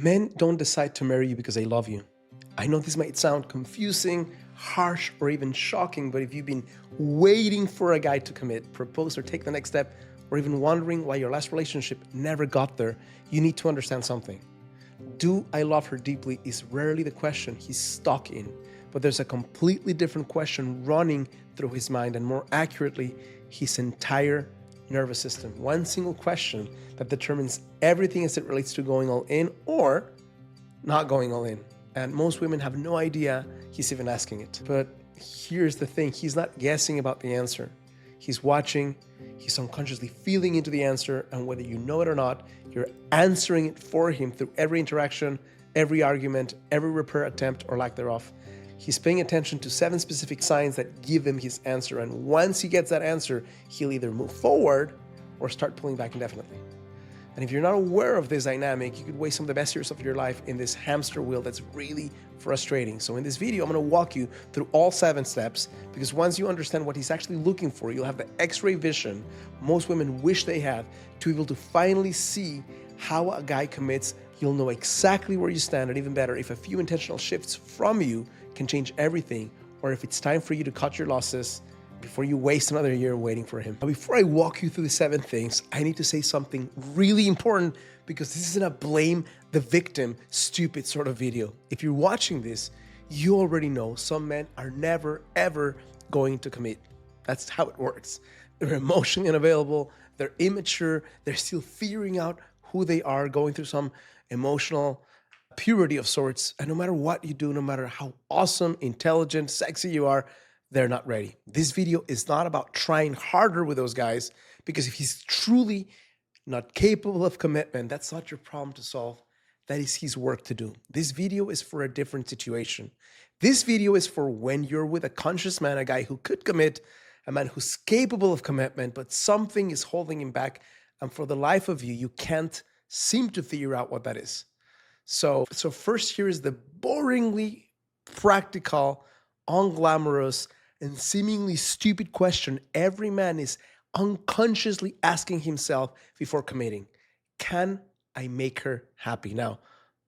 Men don't decide to marry you because they love you. I know this might sound confusing, harsh, or even shocking, but if you've been waiting for a guy to commit, propose, or take the next step, or even wondering why your last relationship never got there, you need to understand something. Do I love her deeply is rarely the question he's stuck in, but there's a completely different question running through his mind, and more accurately, his entire nervous system. One single question that determines everything as it relates to going all in or not going all in. And most women have no idea he's even asking it. But here's the thing, he's not guessing about the answer. He's watching, he's unconsciously feeling into the answer, and whether you know it or not, you're answering it for him through every interaction, every argument, every repair attempt or lack thereof. He's paying attention to 7 specific signs that give him his answer, and once he gets that answer, he'll either move forward or start pulling back indefinitely. And if you're not aware of this dynamic, you could waste some of the best years of your life in this hamster wheel that's really frustrating. So in this video, I'm going to walk you through all 7 steps, because once you understand what he's actually looking for, you'll have the X-ray vision most women wish they had to be able to finally see how a guy commits. You'll know exactly where you stand, and even better, if a few intentional shifts from you can change everything, or if it's time for you to cut your losses before you waste another year waiting for him. But before I walk you through the 7 things, I need to say something really important, because this isn't a blame the victim stupid sort of video. If you're watching this, you already know some men are never, ever going to commit. That's how it works. They're emotionally unavailable, they're immature, they're still figuring out who they are, going through some emotional puberty of sorts. And no matter what you do, no matter how awesome, intelligent, sexy you are, they're not ready. This video is not about trying harder with those guys, because if he's truly not capable of commitment, that's not your problem to solve. That is his work to do. This video is for a different situation. This video is for when you're with a conscious man, a guy who could commit, a man who's capable of commitment, but something is holding him back. And for the life of you, you can't seem to figure out what that is. So first, here is the boringly practical, unglamorous, and seemingly stupid question every man is unconsciously asking himself before committing. Can I make her happy? Now,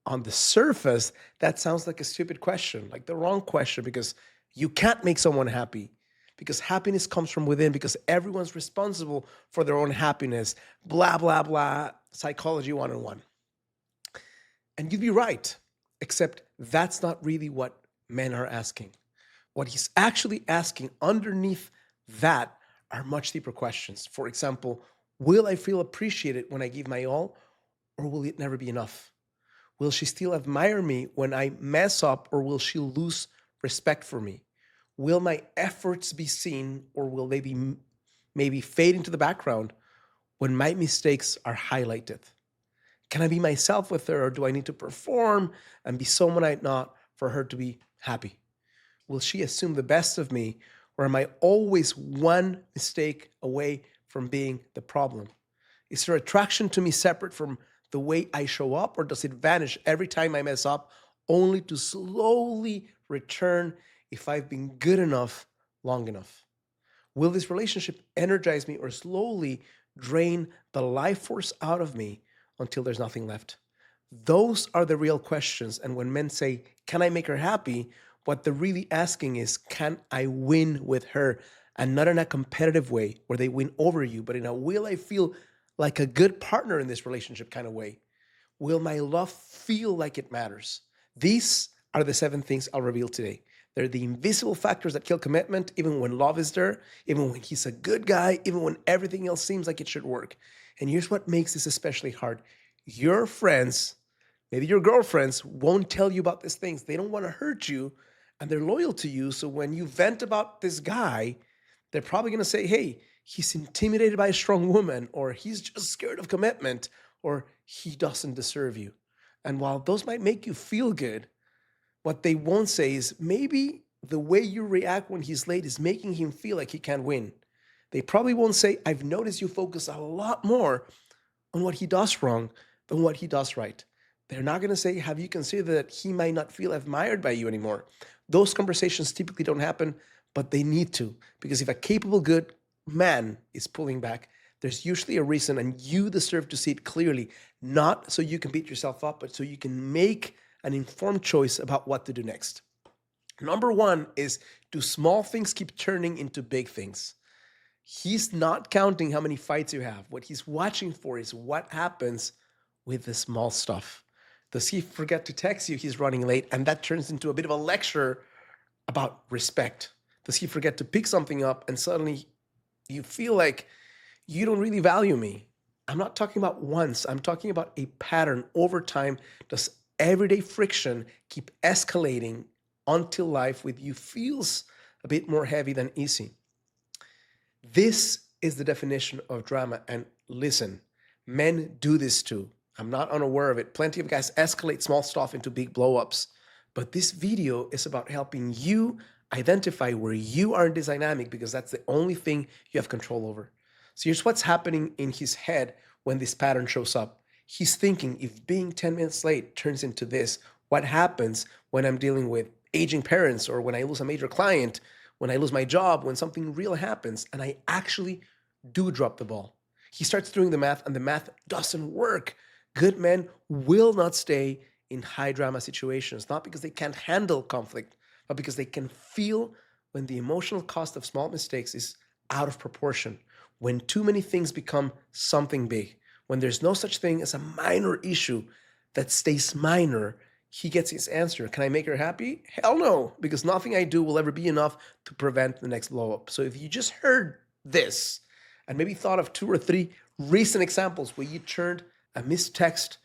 on the surface, that sounds like a stupid question, like the wrong question, because you can't make someone happy, because happiness comes from within, because everyone's responsible for their own happiness, blah, blah, blah, psychology 101. And you'd be right, except that's not really what men are asking. What he's actually asking underneath that are much deeper questions. For example, will I feel appreciated when I give my all, or will it never be enough? Will she still admire me when I mess up, or will she lose respect for me? Will my efforts be seen, or will they be maybe fade into the background when my mistakes are highlighted? Can I be myself with her, or do I need to perform and be someone I'm not for her to be happy? Will she assume the best of me, or am I always one mistake away from being the problem? Is her attraction to me separate from the way I show up, or does it vanish every time I mess up, only to slowly return if I've been good enough long enough? Will this relationship energize me, or slowly drain the life force out of me until there's nothing left? Those are the real questions. And when men say, can I make her happy? What they're really asking is, can I win with her? And not in a competitive way where they win over you, but in a, will I feel like a good partner in this relationship kind of way? Will my love feel like it matters? These are the 7 things I'll reveal today. They're the invisible factors that kill commitment, even when love is there, even when he's a good guy, even when everything else seems like it should work. And here's what makes this especially hard. Your friends, maybe your girlfriends, won't tell you about these things. They don't want to hurt you, and they're loyal to you. So when you vent about this guy, they're probably going to say, hey, he's intimidated by a strong woman, or he's just scared of commitment, or he doesn't deserve you. And while those might make you feel good, what they won't say is maybe the way you react when he's late is making him feel like he can't win. They probably won't say, I've noticed you focus a lot more on what he does wrong than what he does right. They're not going to say, have you considered that he might not feel admired by you anymore? Those conversations typically don't happen, but they need to, because if a capable, good man is pulling back, there's usually a reason, and you deserve to see it clearly, not so you can beat yourself up, but so you can make an informed choice about what to do next. Number one is, do small things keep turning into big things? He's not counting how many fights you have. What he's watching for is what happens with the small stuff. Does he forget to text you? He's running late, and that turns into a bit of a lecture about respect. Does he forget to pick something up, and suddenly you feel like you don't really value me? I'm not talking about once. I'm talking about a pattern over time. Does everyday friction keep escalating until life with you feels a bit more heavy than easy? This is the definition of drama. And listen, men do this too. I'm not unaware of it. Plenty of guys escalate small stuff into big blow-ups. But this video is about helping you identify where you are in this dynamic, because that's the only thing you have control over. So here's what's happening in his head when this pattern shows up. He's thinking, if being 10 minutes late turns into this, what happens when I'm dealing with aging parents, or when I lose a major client, when I lose my job, when something real happens and I actually do drop the ball? He starts doing the math, and the math doesn't work. Good men will not stay in high drama situations, not because they can't handle conflict, but because they can feel when the emotional cost of small mistakes is out of proportion, when too many things become something big, when there's no such thing as a minor issue that stays minor. He gets his answer. Can I make her happy? Hell no, because nothing I do will ever be enough to prevent the next blow up. So if you just heard this and maybe thought of 2 or 3 recent examples where you turned a missed text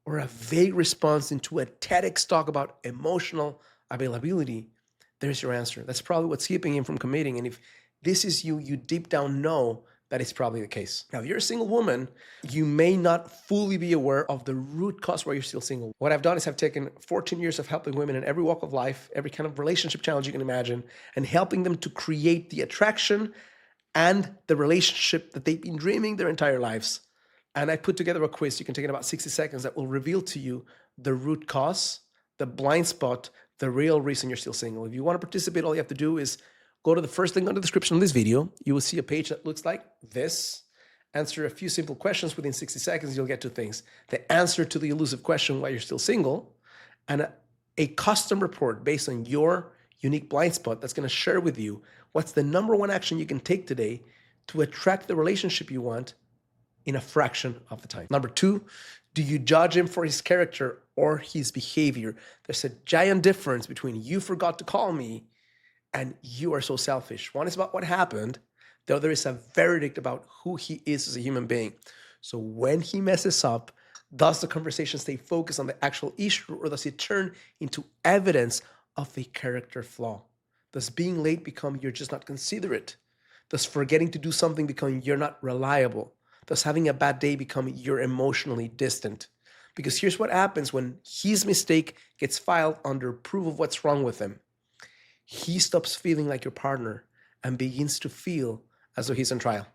or a vague response into a TEDx talk about emotional availability, there's your answer. That's probably what's keeping him from committing. And if this is you, you deep down know that is probably the case. Now, if you're a single woman, you may not fully be aware of the root cause why you're still single. What I've done is I've taken 14 years of helping women in every walk of life, every kind of relationship challenge you can imagine, and helping them to create the attraction and the relationship that they've been dreaming their entire lives. And I put together a quiz. You can take in about 60 seconds that will reveal to you the root cause, the blind spot, the real reason you're still single. If you want to participate, all you have to do is go to the first link on the description of this video. You will see a page that looks like this. Answer a few simple questions within 60 seconds. You'll get 2 things: the answer to the elusive question why you're still single, and a custom report based on your unique blind spot that's going to share with you what's the number one action you can take today to attract the relationship you want in a fraction of the time. Number 2, do you judge him for his character or his behavior? There's a giant difference between "you forgot to call me" and "you are so selfish." One is about what happened. The other is a verdict about who he is as a human being. So when he messes up, does the conversation stay focused on the actual issue, or does it turn into evidence of a character flaw? Does being late become you're just not considerate? Does forgetting to do something become you're not reliable? Does having a bad day become you're emotionally distant? Because here's what happens when his mistake gets filed under proof of what's wrong with him. He stops feeling like your partner and begins to feel as though he's on trial.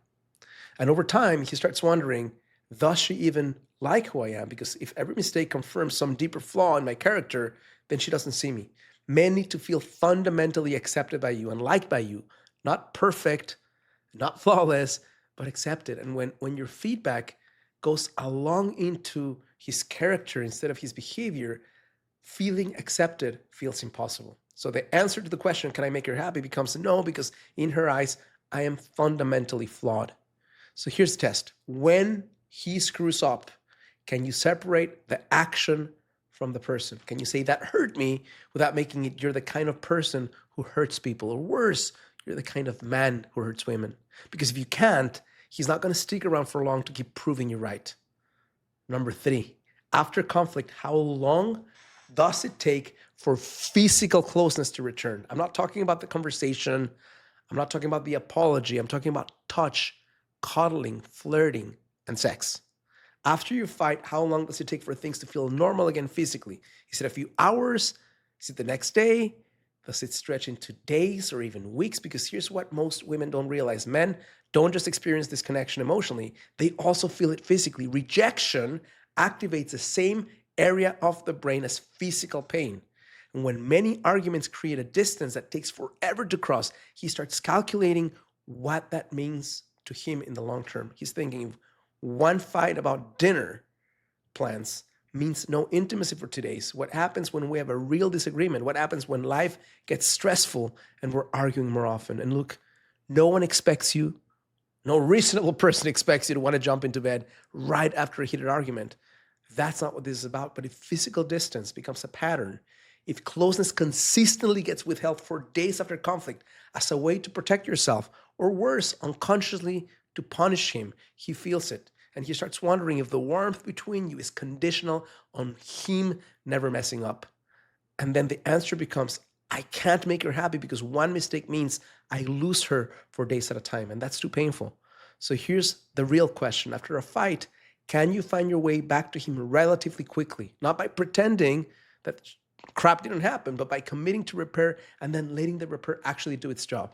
And over time, he starts wondering, does she even like who I am? Because if every mistake confirms some deeper flaw in my character, then she doesn't see me. Men need to feel fundamentally accepted by you and liked by you. Not perfect, not flawless, but accepted. And when your feedback goes along into his character instead of his behavior, feeling accepted feels impossible. So the answer to the question, can I make her happy, becomes no, because in her eyes, I am fundamentally flawed. So here's the test. When he screws up, can you separate the action from the person? Can you say that hurt me without making it you're the kind of person who hurts people, or worse, you're the kind of man who hurts women? Because if you can't, he's not going to stick around for long to keep proving you right. Number 3, after conflict, how long does it take for physical closeness to return? I'm not talking about the conversation. I'm not talking about the apology. I'm talking about touch, cuddling, flirting, and sex. After you fight, how long does it take for things to feel normal again physically? Is it a few hours? Is it the next day? Does it stretch into days or even weeks? Because here's what most women don't realize. Men don't just experience this connection emotionally. They also feel it physically. Rejection activates the same area of the brain as physical pain. And when many arguments create a distance that takes forever to cross, he starts calculating what that means to him in the long term. He's thinking, one fight about dinner plans means no intimacy for today's. What happens when we have a real disagreement? What happens when life gets stressful and we're arguing more often? And look, no one expects you, no reasonable person expects you to want to jump into bed right after a heated argument. That's not what this is about. But if physical distance becomes a pattern, if closeness consistently gets withheld for days after conflict as a way to protect yourself, or worse, unconsciously to punish him, he feels it. And he starts wondering if the warmth between you is conditional on him never messing up. And then the answer becomes, I can't make her happy because one mistake means I lose her for days at a time. And that's too painful. So here's the real question. After a fight, can you find your way back to him relatively quickly? Not by pretending that crap didn't happen, but by committing to repair and then letting the repair actually do its job.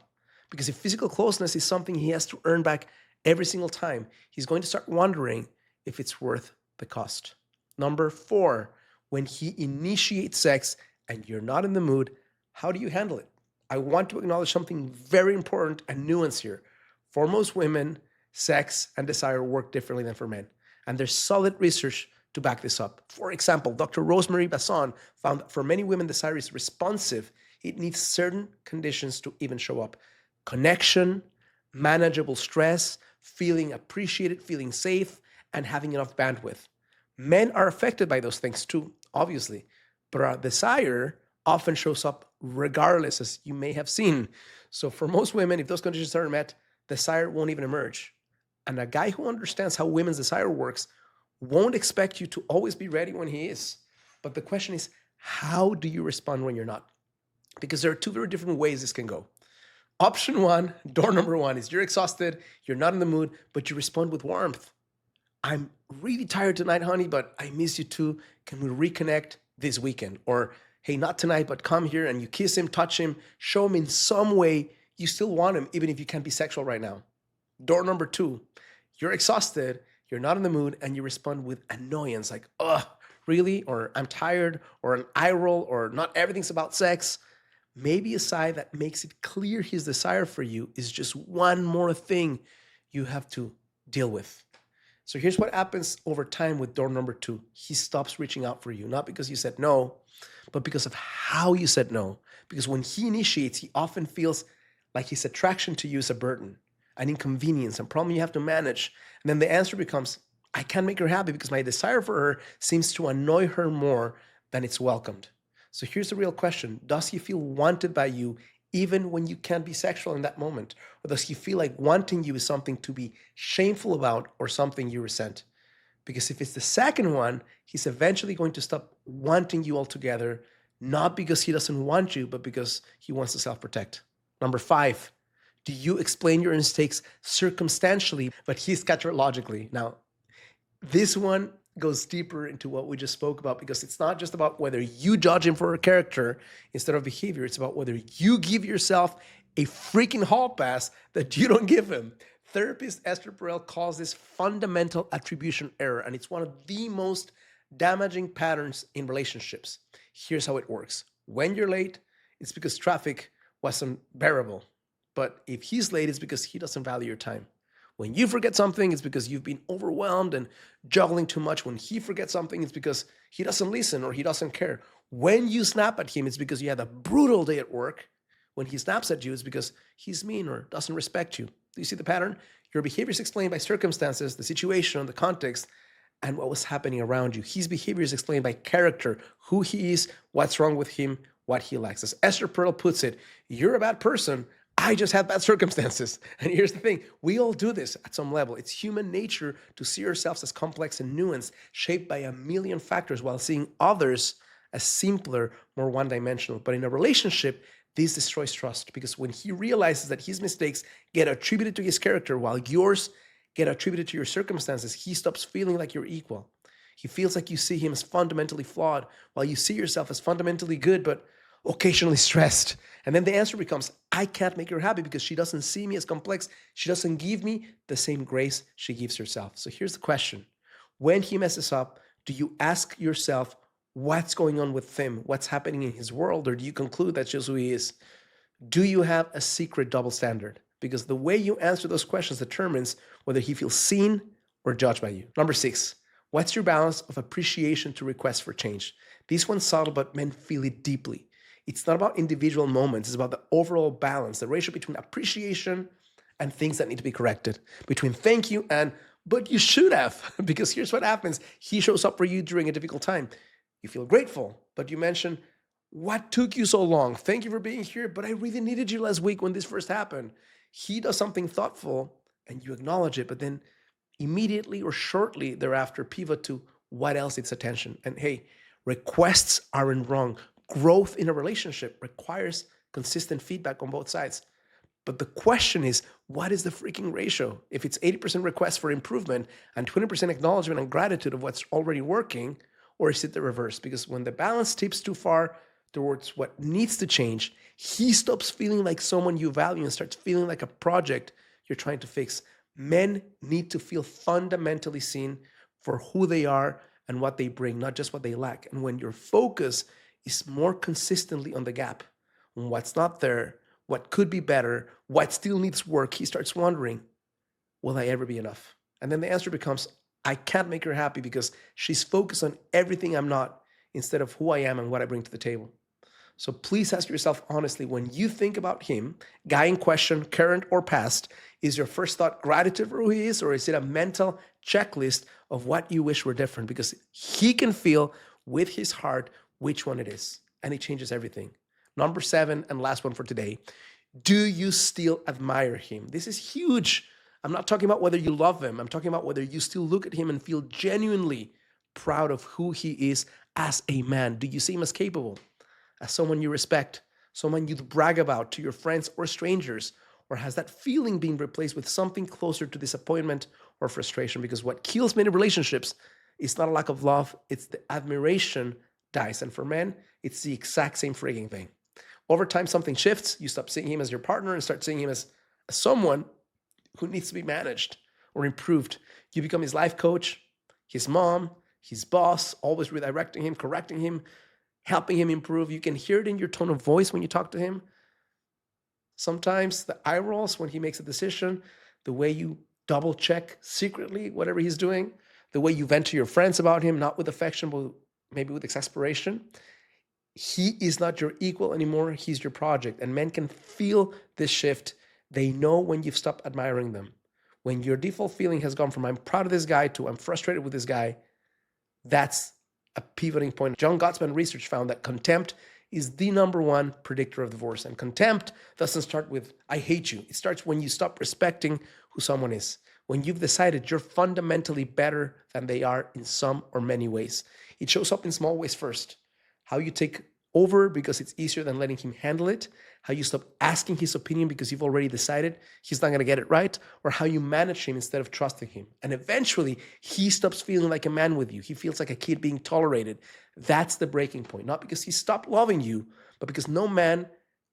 Because if physical closeness is something he has to earn back every single time, he's going to start wondering if it's worth the cost. Number 4, when he initiates sex and you're not in the mood, how do you handle it? I want to acknowledge something very important and nuanced here. For most women, sex and desire work differently than for men. And there's solid research to back this up. For example, Dr. Rosemary Basson found that for many women, desire is responsive. It needs certain conditions to even show up. Connection, manageable stress, feeling appreciated, feeling safe, and having enough bandwidth. Men are affected by those things too, obviously, but our desire often shows up regardless, as you may have seen. So for most women, if those conditions aren't met, desire won't even emerge. And a guy who understands how women's desire works won't expect you to always be ready when he is. But the question is, how do you respond when you're not? Because there are 2 very different ways this can go. Option 1, door number 1, is you're exhausted, you're not in the mood, but you respond with warmth. I'm really tired tonight, honey, but I miss you too. Can we reconnect this weekend? Or, hey, not tonight, but come here, and you kiss him, touch him, show him in some way you still want him, even if you can't be sexual right now. Door number 2, you're exhausted, you're not in the mood, and you respond with annoyance, like, ugh, really? Or I'm tired, or an eye roll, or not everything's about sex. Maybe a sigh that makes it clear his desire for you is just one more thing you have to deal with. So here's what happens over time with door number 2. He stops reaching out for you, not because you said no, but because of how you said no. Because when he initiates, he often feels like his attraction to you is a burden, an inconvenience, a problem you have to manage. And then the answer becomes, I can't make her happy because my desire for her seems to annoy her more than it's welcomed. So here's the real question. Does he feel wanted by you even when you can't be sexual in that moment? Or does he feel like wanting you is something to be shameful about or something you resent? Because if it's the second one, he's eventually going to stop wanting you altogether, not because he doesn't want you, but because he wants to self-protect. Number 5, do you explain your mistakes circumstantially, but he's logically? Now, this one goes deeper into what we just spoke about, because it's not just about whether you judge him for a character instead of behavior. It's about whether you give yourself a freaking hall pass that you don't give him. Therapist Esther Perel calls this fundamental attribution error, and it's one of the most damaging patterns in relationships. Here's how it works. When you're late, it's because traffic wasn't bearable. But if he's late, it's because he doesn't value your time. When you forget something, it's because you've been overwhelmed and juggling too much. When he forgets something, it's because he doesn't listen or he doesn't care. When you snap at him, it's because you had a brutal day at work. When he snaps at you, it's because he's mean or doesn't respect you. Do you see the pattern? Your behavior is explained by circumstances, the situation, the context, and what was happening around you. His behavior is explained by character, who he is, what's wrong with him, what he lacks. As Esther Perel puts it, you're a bad person. I just had bad circumstances. And here's the thing. We all do this at some level. It's human nature to see ourselves as complex and nuanced, shaped by a million factors, while seeing others as simpler, more one-dimensional. But in a relationship, this destroys trust, because when he realizes that his mistakes get attributed to his character while yours get attributed to your circumstances, he stops feeling like you're equal. He feels like you see him as fundamentally flawed while you see yourself as fundamentally good, but occasionally stressed. And then the answer becomes, I can't make her happy because she doesn't see me as complex. She doesn't give me the same grace she gives herself. So here's the question. When he messes up, do you ask yourself what's going on with him? What's happening in his world? Or do you conclude that's just who he is? Do you have a secret double standard? Because the way you answer those questions determines whether he feels seen or judged by you. Number 6, What's your balance of appreciation to request for change? This one's subtle, but men feel it deeply. It's not about individual moments, it's about the overall balance, the ratio between appreciation and things that need to be corrected, between thank you and but you should have. Because here's what happens: he shows up for you during a difficult time. You feel grateful, but you mention, what took you so long? Thank you for being here, but I really needed you last week when this first happened. He does something thoughtful and you acknowledge it, but then immediately or shortly thereafter pivot to what else needs attention. And hey, requests aren't wrong. Growth in a relationship requires consistent feedback on both sides. But the question is, what is the freaking ratio? If it's 80% requests for improvement and 20% acknowledgement and gratitude of what's already working, or is it the reverse? Because when the balance tips too far towards what needs to change, he stops feeling like someone you value and starts feeling like a project you're trying to fix. Men need to feel fundamentally seen for who they are and what they bring, not just what they lack. And when your focus is more consistently on the gap, on what's not there, what could be better, what still needs work, he starts wondering, will I ever be enough? And then the answer becomes, I can't make her happy because she's focused on everything I'm not instead of who I am and what I bring to the table. So please ask yourself honestly, when you think about him, guy in question, current or past, is your first thought gratitude for who he is, or is it a mental checklist of what you wish were different? Because he can feel with his heart which one it is, and it changes everything. Number 7 and last one for today. Do you still admire him? This is huge. I'm not talking about whether you love him. I'm talking about whether you still look at him and feel genuinely proud of who he is as a man. Do you see him as capable, as someone you respect, someone you'd brag about to your friends or strangers? Or has that feeling been replaced with something closer to disappointment or frustration? Because what kills many relationships is not a lack of love, it's the admiration dies. And for men, it's the exact same freaking thing. Over time, something shifts. You stop seeing him as your partner and start seeing him as someone who needs to be managed or improved. You become his life coach, his mom, his boss, always redirecting him, correcting him, helping him improve. You can hear it in your tone of voice when you talk to him. Sometimes the eye rolls when he makes a decision, the way you double check secretly whatever he's doing, the way you vent to your friends about him, not with affection, but maybe with exasperation. He is not your equal anymore. He's your project. And men can feel this shift. They know when you've stopped admiring them. When your default feeling has gone from I'm proud of this guy to I'm frustrated with this guy, that's a pivoting point. John Gottman research found that contempt is the number one predictor of divorce. And contempt doesn't start with I hate you. It starts when you stop respecting who someone is. When you've decided you're fundamentally better than they are in some or many ways. It shows up in small ways first. How you take over because it's easier than letting him handle it, how you stop asking his opinion because you've already decided he's not going to get it right, or how you manage him instead of trusting him. And eventually, he stops feeling like a man with you. He feels like a kid being tolerated. That's the breaking point. Not because he stopped loving you, but because no man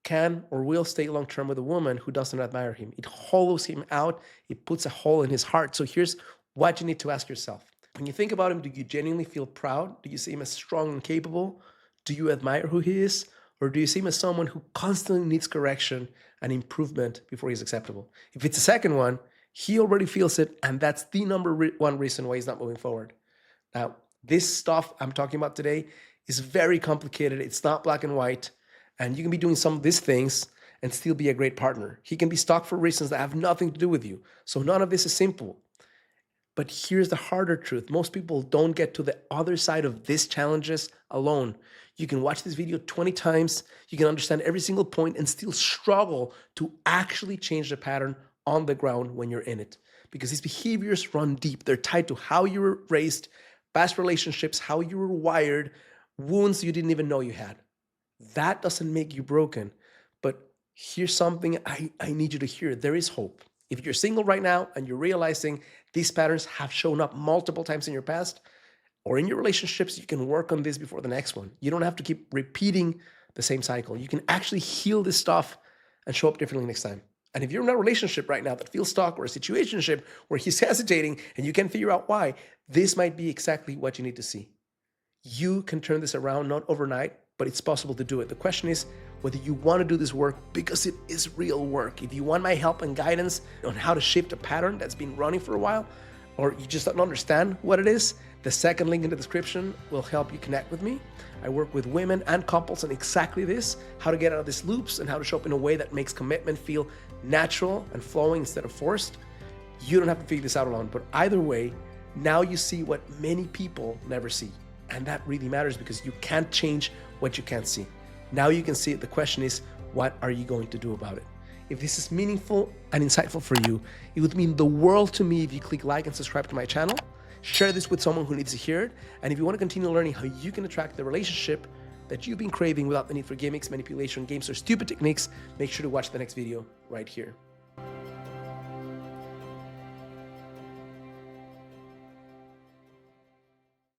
can or will stay long-term with a woman who doesn't admire him. It hollows him out. It puts a hole in his heart. So here's what you need to ask yourself. When you think about him, do you genuinely feel proud? Do you see him as strong and capable? Do you admire who he is? Or do you see him as someone who constantly needs correction and improvement before he's acceptable? If it's the second one, he already feels it, and that's the number one reason why he's not moving forward. Now, this stuff I'm talking about today is very complicated. It's not black and white, and you can be doing some of these things and still be a great partner. He can be stuck for reasons that have nothing to do with you. So none of this is simple. But here's the harder truth. Most people don't get to the other side of these challenges alone. You can watch this video 20 times. You can understand every single point and still struggle to actually change the pattern on the ground when you're in it. Because these behaviors run deep. They're tied to how you were raised, past relationships, how you were wired, wounds you didn't even know you had. That doesn't make you broken. But here's something I need you to hear. There is hope. If you're single right now and you're realizing these patterns have shown up multiple times in your past or in your relationships, you can work on this before the next one. You don't have to keep repeating the same cycle. You can actually heal this stuff and show up differently next time. And if you're in a relationship right now that feels stuck, or a situationship where he's hesitating and you can't figure out why, this might be exactly what you need to see. You can turn this around, not overnight, but it's possible to do it. The question is whether you want to do this work, because it is real work. If you want my help and guidance on how to shift a pattern that's been running for a while, or you just don't understand what it is, the second link in the description will help you connect with me. I work with women and couples on exactly this, how to get out of these loops and how to show up in a way that makes commitment feel natural and flowing instead of forced. You don't have to figure this out alone, but either way, now you see what many people never see. And that really matters because you can't change what you can't see. Now you can see it. The question is, what are you going to do about it? If this is meaningful and insightful for you, it would mean the world to me if you click like and subscribe to my channel. Share this with someone who needs to hear it. And if you want to continue learning how you can attract the relationship that you've been craving without the need for gimmicks, manipulation, games, or stupid techniques, make sure to watch the next video right here.